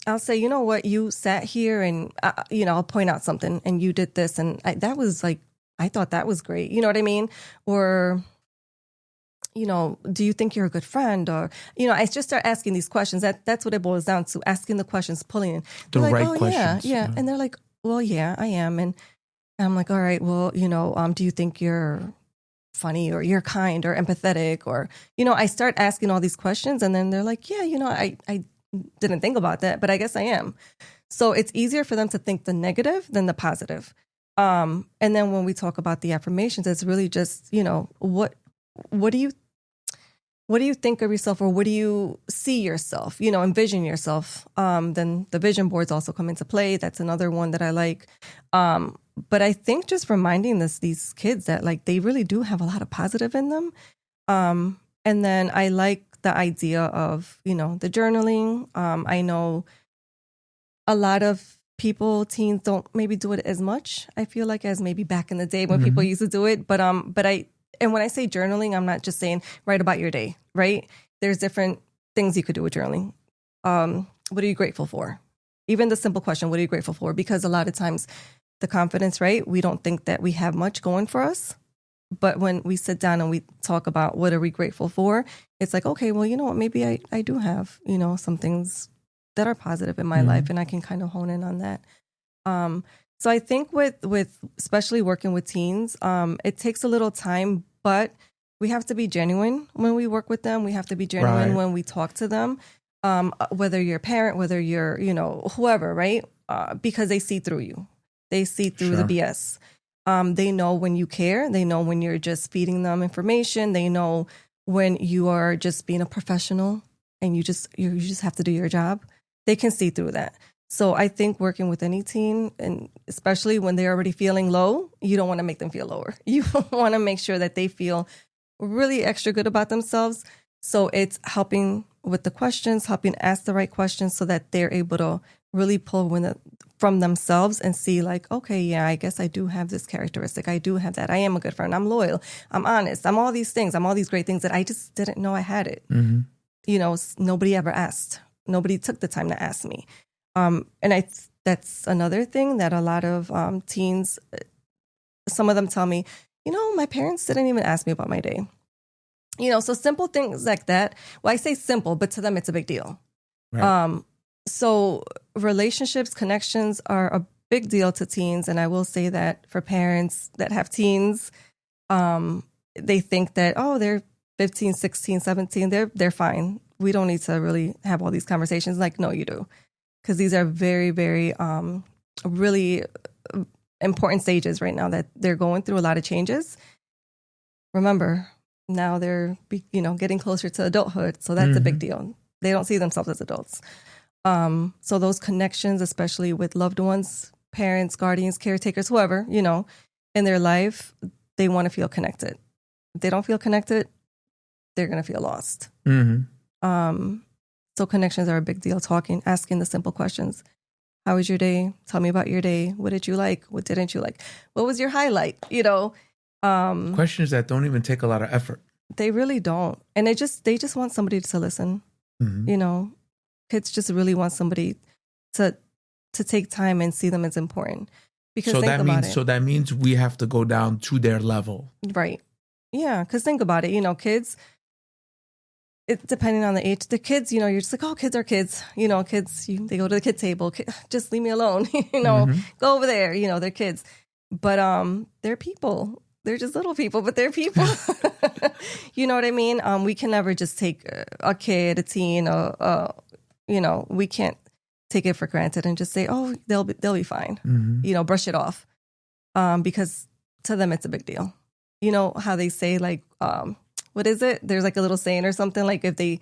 I'll say, you know what, you sat here and, you know, I'll point out something and you did this. And that was like, I thought that was great. You know what I mean? Or, you know, do you think you're a good friend? Or, you know, I just start asking these questions. That's what it boils down to, asking the questions, pulling in. The like, right oh, questions. Yeah. And they're like, well, yeah, I am. And I'm like, all right, well, you know, do you think you're funny, or you're kind, or empathetic, or, you know, I start asking all these questions, and then they're like, yeah, you know, I didn't think about that, but I guess I am. So it's easier for them to think the negative than the positive. And then when we talk about the affirmations, it's really just, you know, what do you think of yourself, or what do you see yourself, you know, envision yourself. Then the vision boards also come into play. That's another one that I like. But I think just reminding these kids that, like, they really do have a lot of positive in them. And then I like the idea of, you know, the journaling. I know a lot of teens don't maybe do it as much, I feel like, as maybe back in the day when people used to do it. But and when I say journaling, I'm not just saying write about your day, right? There's different things you could do with journaling. What are you grateful for? Even the simple question, what are you grateful for? Because a lot of times the confidence, right, we don't think that we have much going for us. But when we sit down and we talk about what are we grateful for, it's like, okay, well, you know what, maybe I do have, you know, some things that are positive in my life, and I can kind of hone in on that. So I think with especially working with teens, it takes a little time, but we have to be genuine when we work with them. We have to be genuine when we talk to them, whether you're a parent, whether you're, you know, whoever, right? Because they see through you. They see through the BS. They know when you care. They know when you're just feeding them information. They know when you are just being a professional and you just have to do your job. They can see through that. So I think working with any teen, and especially when they're already feeling low, you don't want to make them feel lower. You want to make sure that they feel really extra good about themselves. So it's helping with the questions, helping ask the right questions so that they're able to really pull from themselves and see, like, okay, yeah, I guess I do have this characteristic. I do have that. I am a good friend. I'm loyal. I'm honest. I'm all these things. I'm all these great things that I just didn't know I had it. You know, nobody ever asked. Nobody took the time to ask me. And that's another thing that a lot of teens, some of them tell me, you know, my parents didn't even ask me about my day. You know, so simple things like that. Well, I say simple, but to them, it's a big deal. Right. So relationships, connections are a big deal to teens. And I will say that for parents that have teens, they think that, oh, they're 15, 16, 17, they're fine. We don't need to really have all these conversations. Like, no, you do. because these are very, very really important stages right now that they're going through a lot of changes. Remember, now they're, getting closer to adulthood. So that's a big deal. They don't see themselves as adults. So those connections, especially with loved ones, parents, guardians, caretakers, whoever, in their life, they want to feel connected. If they don't feel connected, they're going to feel lost. So connections are a big deal. Talking, asking the simple questions. How was your day? Tell me about your day. What did you like? What didn't you like? What was your highlight? Questions that don't even take a lot of effort. They really don't. And they just want somebody to listen. Kids just really want somebody to take time and see them as important. Because that means we have to go down to their level. Right. Yeah. Because think about it. Kids, depending on the age, the kids, you're just like, oh, kids are kids. Kids, they go to the kid table. Just leave me alone. Go over there. They're kids. But they're people. They're just little people, but they're people. You know what I mean? We can never just take a kid, a teen, we can't take it for granted and just say, oh, they'll be fine. Brush it off. Because to them, it's a big deal. You know how they say, like, what is it? There's like a little saying or something, like if they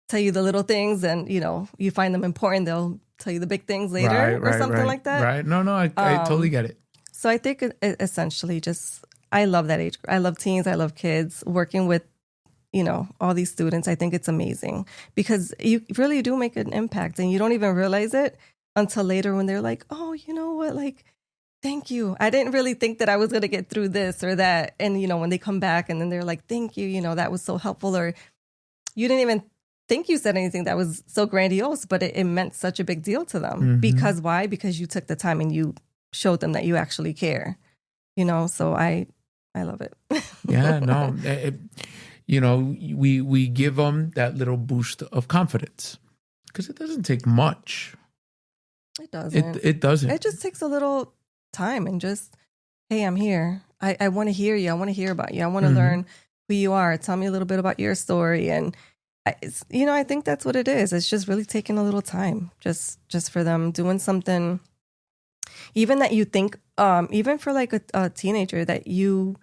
tell you the little things and, you find them important, they'll tell you the big things later or something like that. Right. No, I totally get it. So I think essentially I love that age. I love teens. I love kids. Working with, all these students, I think it's amazing because you really do make an impact and you don't even realize it until later when they're like, oh, you know what? Like, thank you. I didn't really think that I was going to get through this or that. And, when they come back and then they're like, thank you, that was so helpful. Or you didn't even think you said anything that was so grandiose, but it meant such a big deal to them. Because why? Because you took the time and you showed them that you actually care, so I love it. Yeah, no, we give them that little boost of confidence because it doesn't take much. It doesn't. It doesn't. It just takes a little time and just, hey, I'm here. I want to hear you. I want to hear about you. I want to learn who you are. Tell me a little bit about your story. And, I think that's what it is. It's just really taking a little time just for them doing something, even that you think, even for like a teenager that you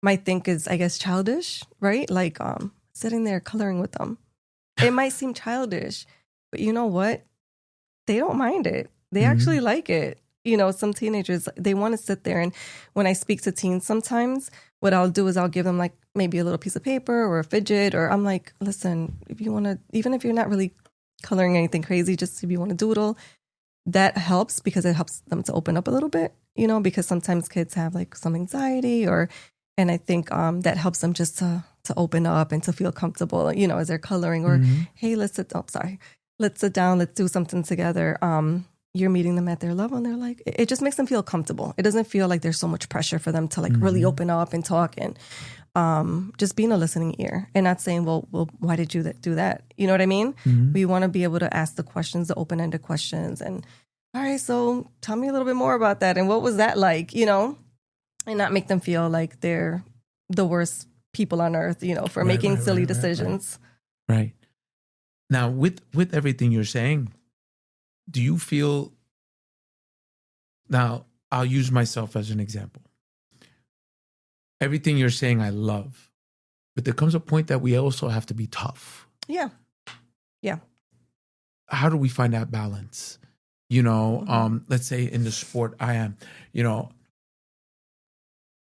might think is, I guess, childish, right? Like sitting there coloring with them. It might seem childish, but you know what? They don't mind it. They actually like it. Some teenagers, they want to sit there. And when I speak to teens sometimes, what I'll do is I'll give them like maybe a little piece of paper or a fidget, or I'm like, listen, if you want to, even if you're not really coloring anything crazy, just if you want to doodle, that helps because it helps them to open up a little bit, because sometimes kids have like some anxiety and I think that helps them just to open up and to feel comfortable, as they're coloring or, hey, let's sit down, let's do something together. You're meeting them at their level and they're like, it just makes them feel comfortable. It doesn't feel like there's so much pressure for them to like really open up and talk and just being a listening ear and not saying, well, why did you do that? You know what I mean? We want to be able to ask the questions, the open-ended questions. And all right, so tell me a little bit more about that. And what was that like, and not make them feel like they're the worst people on earth, for making silly decisions. Right. Now, with everything you're saying, do you feel, now I'll use myself as an example. Everything you're saying, I love, but there comes a point that we also have to be tough. Yeah. Yeah. How do we find that balance? Let's say in the sport I am,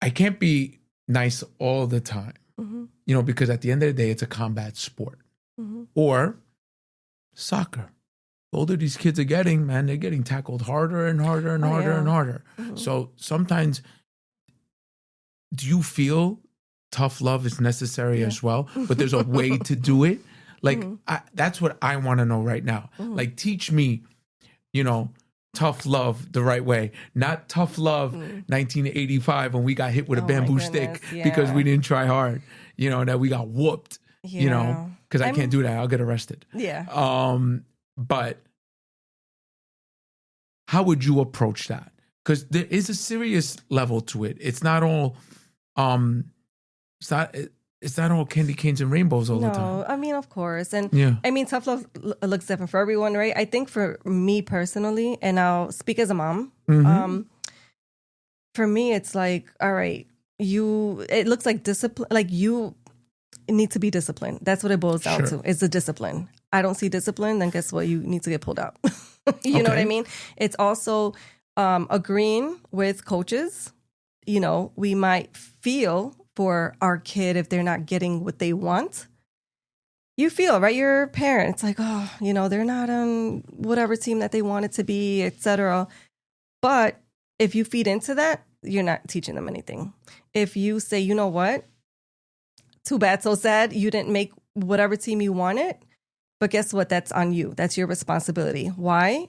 I can't be nice all the time, because at the end of the day, it's a combat sport. Or soccer. The older these kids are getting, man, they're getting tackled harder and harder and harder and harder. So sometimes, do you feel tough love is necessary as well? But there's a way to do it. Like, that's what I want to know right now. Like, teach me, tough love the right way. Not tough love 1985 when we got hit with a bamboo stick because we didn't try hard. That we got whooped, because I can't do that. I'll get arrested. Yeah. But how would you approach that? Because there is a serious level to it. It's not all, it's not all candy canes and rainbows all the time. No, I mean, of course. And Yeah. I mean, tough love looks different for everyone, right? I think for me personally, and I'll speak as a mom, for me, it's like, all right, it looks like discipline, like you need to be disciplined. That's what it boils down to. It's the discipline. I don't see discipline, then guess what? You need to get pulled out. You know what I mean? It's also agreeing with coaches. You know, we might feel for our kid if they're not getting what they want. You feel, right? You're a parent. It's like, oh, you know, they're not on whatever team that they want it to be, etc. But if you feed into that, you're not teaching them anything. If you say, you know what? Too bad, so sad. You didn't make whatever team you wanted. But guess what? That's on you. That's your responsibility. Why?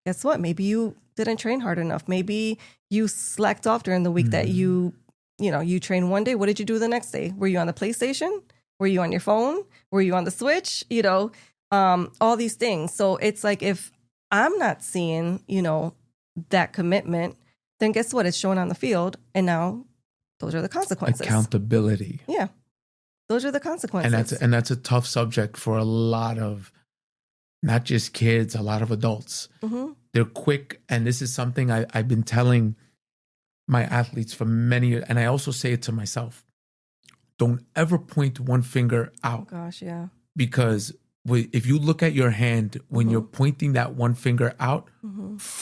Guess what? Maybe you didn't train hard enough. Maybe you slacked off during the week that you trained one day. What did you do the next day? Were you on the PlayStation? Were you on your phone? Were you on the Switch? You know, all these things. So it's like, if I'm not seeing, you know, that commitment, then guess what? It's showing on the field. And now those are the consequences. Accountability. Yeah. Those are the consequences. And that's a tough subject for a lot of, not just kids, a lot of adults. They're quick. And this is something I've been telling my athletes for many years. And I also say it to myself. Don't ever point one finger out. Oh, gosh, yeah. Because if you look at your hand, when you're pointing that one finger out,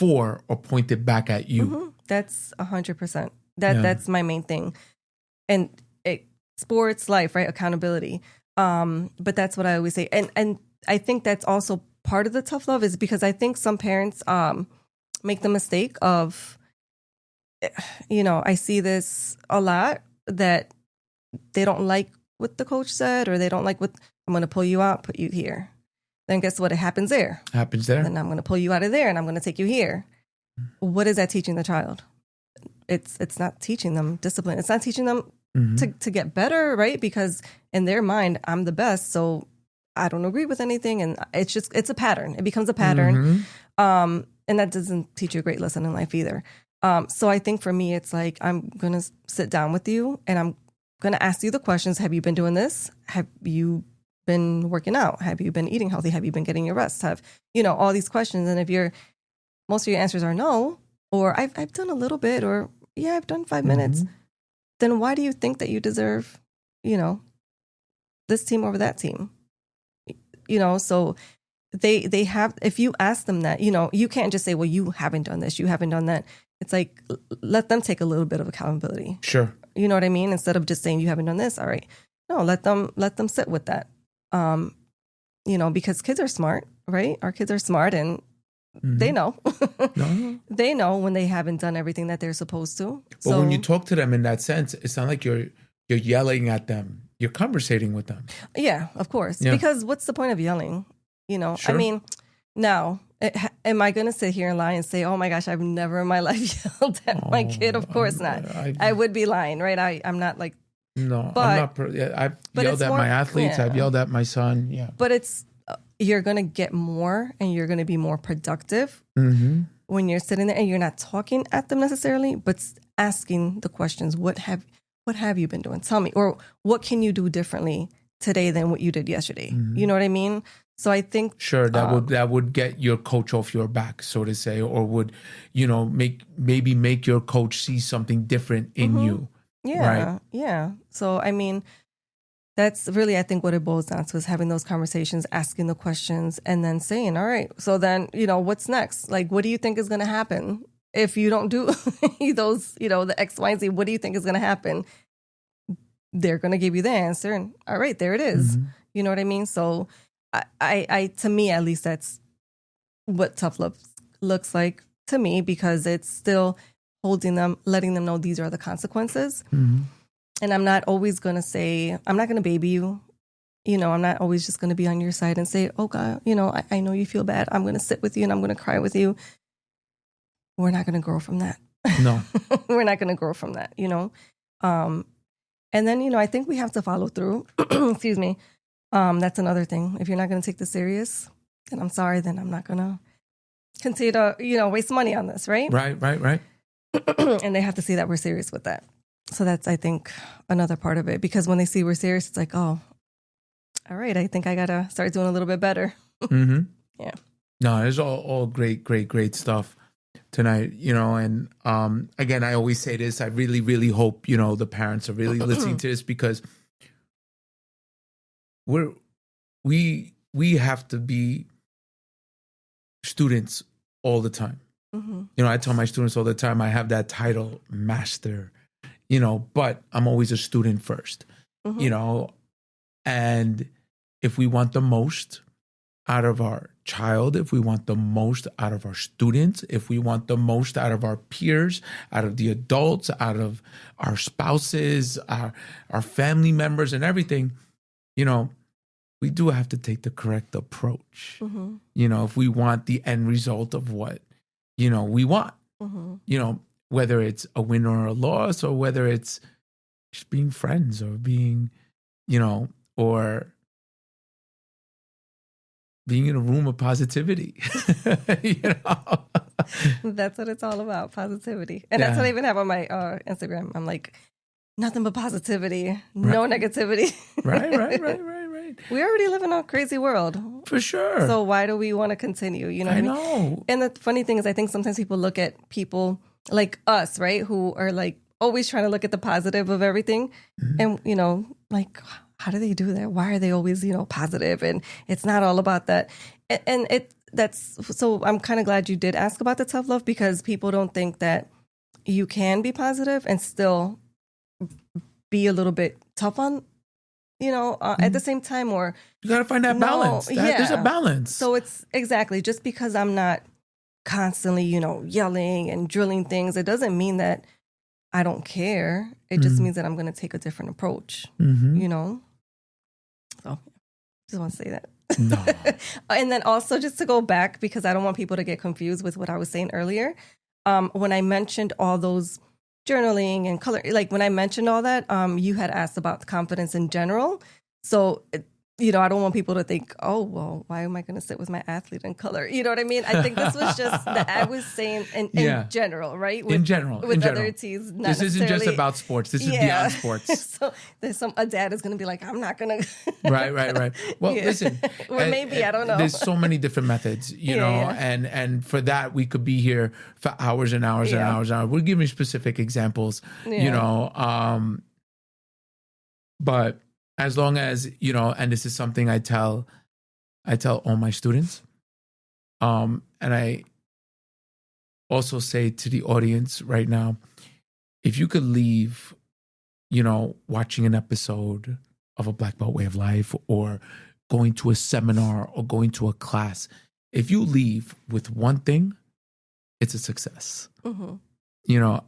or pointed back at you. That's 100%. That's my main thing. And sports, life, right? Accountability. But that's what I always say. And I think that's also part of the tough love, is because I think some parents make the mistake of, you know, I see this a lot, that they don't like what the coach said, or they don't like what, I'm going to pull you out, put you here. Then guess what? It happens there. Then I'm going to pull you out of there and I'm going to take you here. What is that teaching the child? It's not teaching them discipline. It's not teaching them to get better, right? Because in their mind, I'm the best, so I don't agree with anything. And it's a pattern. It becomes a pattern. And that doesn't teach you a great lesson in life either. So I think for me, it's like, I'm going to sit down with you and I'm going to ask you the questions. Have you been doing this? Have you been working out? Have you been eating healthy? Have you been getting your rest? Have, you know, all these questions. And if most of your answers are no, or I've done a little bit, or yeah, I've done 5 minutes, then why do you think that you deserve, you know, this team over that team? You know, so they have, if you ask them that, you know, you can't just say, well, you haven't done this, you haven't done that. It's like, let them take a little bit of accountability. Sure. You know what I mean? Instead of just saying you haven't done this. All right. No, let them sit with that. You know, because kids are smart, right? Our kids are smart, and they know. They know when they haven't done everything that they're supposed to. But when you talk to them in that sense, it's not like you're yelling at them. You're conversating with them. Yeah, of course. Yeah. Because what's the point of yelling? You know, sure. I mean, now, am I going to sit here and lie and say, oh my gosh, I've never in my life yelled at my kid? Of course not. I would be lying, right? I'm not like. No, but, I'm not. I've yelled at my athletes. Yeah. I've yelled at my son. Yeah. But you're going to get more, and you're going to be more productive when you're sitting there and you're not talking at them necessarily, but asking the questions. What have you been doing? Tell me. Or what can you do differently today than what you did yesterday? You know what I mean? So I think that would get your coach off your back, so to say, or would, you know, make your coach see something different in you. Yeah. Right? Yeah. So, I mean, that's really, I think, what it boils down to, is having those conversations, asking the questions, and then saying, all right, so then, you know, what's next? Like, what do you think is going to happen if you don't do those, you know, the X, Y, and Z? What do you think is going to happen? They're going to give you the answer, and all right, there it is. You know what I mean? So I to me, at least, that's what tough love looks like to me, because it's still holding them, letting them know these are the consequences. And I'm not always going to say, I'm not going to baby you. You know, I'm not always just going to be on your side and say, oh God, you know, I know you feel bad. I'm going to sit with you and I'm going to cry with you. We're not going to grow from that. No. We're not going to grow from that, you know? And then, you know, I think we have to follow through. Excuse me. That's another thing. If you're not going to take this serious, then I'm sorry, then I'm not going to continue to, you know, waste money on this, right? Right. And they have to see that we're serious with that. So that's, I think, another part of it, because when they see we're serious, it's like, oh, all right, I think I got to start doing a little bit better. Mm-hmm. Yeah. No, it's all great stuff tonight, and again, I always say this, I really hope, the parents are really listening to this, because we have to be students all the time. Mm-hmm. I tell my students all the time, I have that title, master, but I'm always a student first, mm-hmm. And if we want the most out of our child, if we want the most out of our students, if we want the most out of our peers, out of the adults, out of our spouses, our family members and everything, we do have to take the correct approach. Mm-hmm. If we want the end result of what, we want, mm-hmm. Whether it's a win or a loss, or whether it's just being friends, or being, or being in a room of positivity. That's what it's all about, positivity. And that's what I even have on my Instagram. I'm like, nothing but positivity, no negativity. Right. We already live in a crazy world. For sure. So why do we want to continue? You know what I mean? know. And the funny thing is, I think sometimes people look at people like us, right, who are like always trying to look at the positive of everything. Mm-hmm. And, like, how do they do that? Why are they always, positive? And it's not all about that. And so I'm kind of glad you did ask about the tough love, because people don't think that you can be positive and still be a little bit tough on, at the same time. Or you got to find that balance. There's a balance. So it's exactly, just because I'm not constantly, yelling and drilling things, it doesn't mean that I don't care. It just means that I'm going to take a different approach, So just want to say that. No. And then also, just to go back, because I don't want people to get confused with what I was saying earlier. When I mentioned all those journaling and color, like when I mentioned all that, you had asked about confidence in general. So, I don't want people to think, oh, well, why am I going to sit with my athlete in color? You know what I mean? I think this was just that I was saying in general, right? In general. Other teams, not this isn't just about sports. This is beyond sports. So there's a dad is going to be like, I'm not going to. Right. Well, listen. Or maybe, I don't know. There's so many different methods, and for that, we could be here for hours and hours and hours and hours. We're giving specific examples, but as long as, and this is something I tell all my students, and I also say to the audience right now, if you could leave, watching an episode of a Black Belt Way of Life, or going to a seminar, or going to a class, if you leave with one thing, it's a success. Mm-hmm.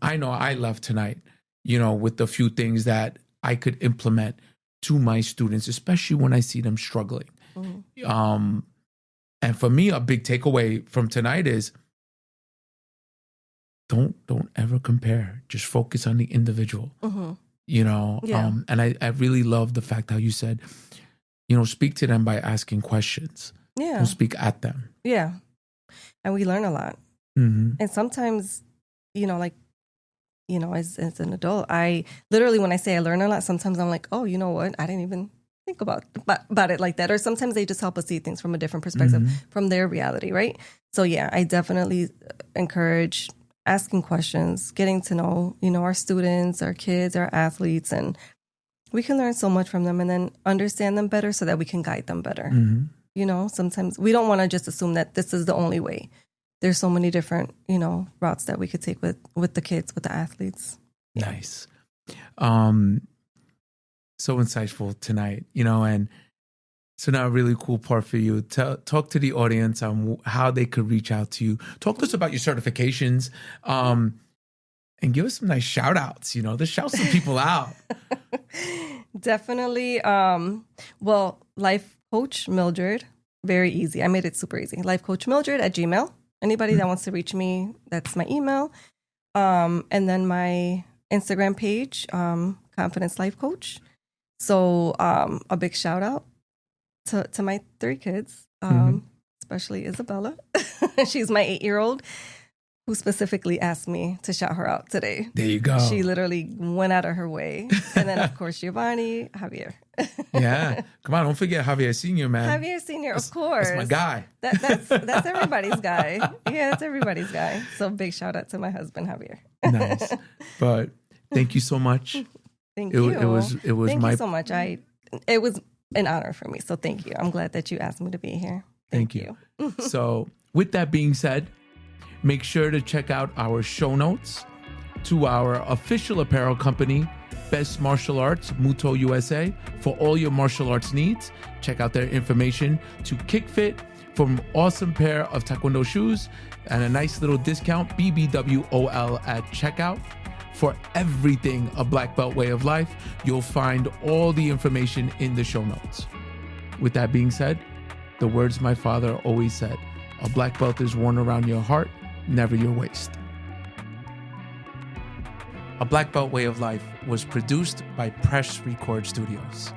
I know I left tonight, with a few things that I could implement to my students, especially when I see them struggling. Mm-hmm. And for me, a big takeaway from tonight is don't ever compare. Just focus on the individual. Mm-hmm. And I really love the fact how you said, speak to them by asking questions. Yeah. Don't speak at them. Yeah. And we learn a lot. Mm-hmm. And sometimes, as an adult, I literally, when I say I learn a lot, sometimes I'm like, oh, you know what? I didn't even think about it like that. Or sometimes they just help us see things from a different perspective, from their reality, right? So yeah, I definitely encourage asking questions, getting to know, our students, our kids, our athletes, and we can learn so much from them, and then understand them better so that we can guide them better. Mm-hmm. Sometimes we don't want to just assume that this is the only way. There's so many different, routes that we could take with the kids, with the athletes. Nice. So insightful tonight, and so now a really cool part for you. Talk to the audience on how they could reach out to you. Talk to us about your certifications, and give us some nice shout outs, just shout some people out. Definitely. Well, Life Coach Mildred, very easy. I made it super easy. Life Coach Mildred at Gmail. Anybody that wants to reach me, that's my email. And then my Instagram page, Confidence Life Coach. So a big shout out to my 3 kids, especially Isabella. She's my 8-year-old who specifically asked me to shout her out today. There you go. She literally went out of her way. And then, of course, Giovanni, Javier. Yeah. Come on, don't forget Javier Sr., man. Javier Sr., of course. That's my guy. That's everybody's guy. Yeah, that's everybody's guy. So big shout out to my husband, Javier. Nice. But thank you so much. Thank you. It was thank you so much. It was an honor for me. So thank you. I'm glad that you asked me to be here. Thank you. So with that being said, make sure to check out our show notes to our official apparel company, Best Martial Arts, Muto USA, for all your martial arts needs. Check out their information to KickFit for an awesome pair of Taekwondo shoes and a nice little discount, BBWOL at checkout. For everything a black belt way of life, you'll find all the information in the show notes. With that being said, the words my father always said, a black belt is worn around your heart, never your waist. A Black Belt Way of Life was produced by Press Record Studios.